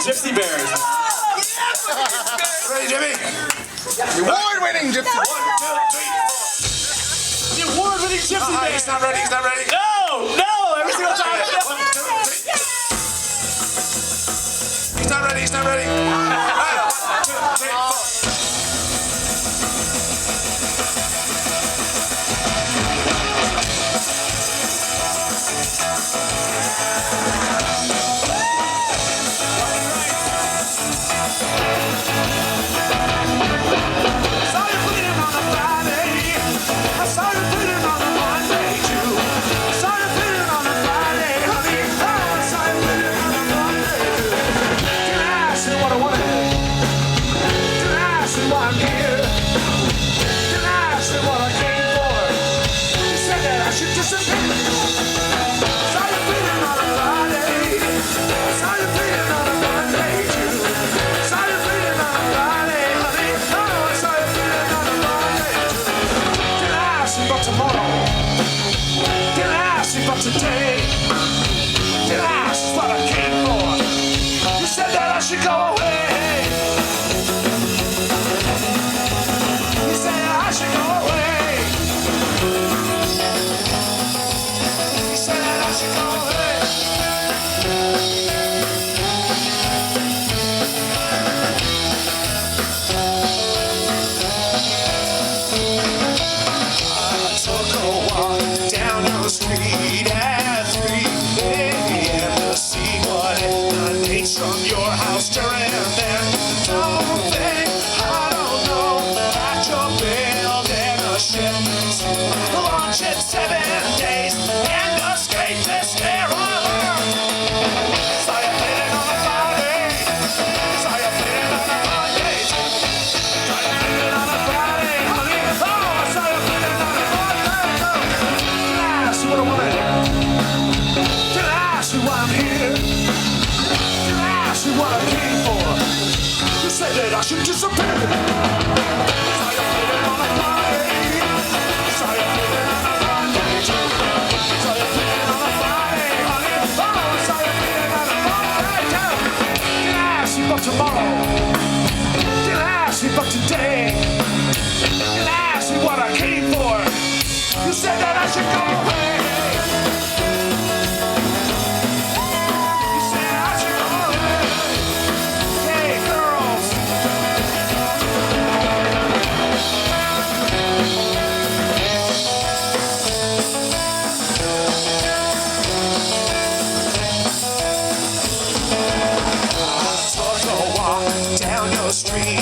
Gypsy Bears. Ready, Jimmy? The award-winning Gypsy Bears. 1, 2, 3, 4. The award-winning Gypsy Bears. He's not ready, he's not ready. No, every single time. 1, 2, 3. He's not ready, he's not ready. 1, 2, 3, 4. Today, did I ask what I came for? You said that I should go away. You said that I should go away. You said that I should go away. I took a walk down the street at 3 a.m. to see what emanates from your house during then. Don't think I don't know that you're building a ship to launch in 7 days and escape this terror. Saw you playing on a Friday. Saw you playing on a Monday. Saw you playing on a Friday, honey. Oh, I saw you playing on a Monday. What I wanna do? Can I ask you why I'm here? Can I ask you what I came for? You said that I should disappear. Saw you playing on a Friday. Saw you playing on a Monday. Saw you playing on a Friday, honey. Oh, saw you playing on a Monday. Can I ask you about tomorrow? Can I ask you about today? Can I ask you what I came for? You said that I should go away. Down your street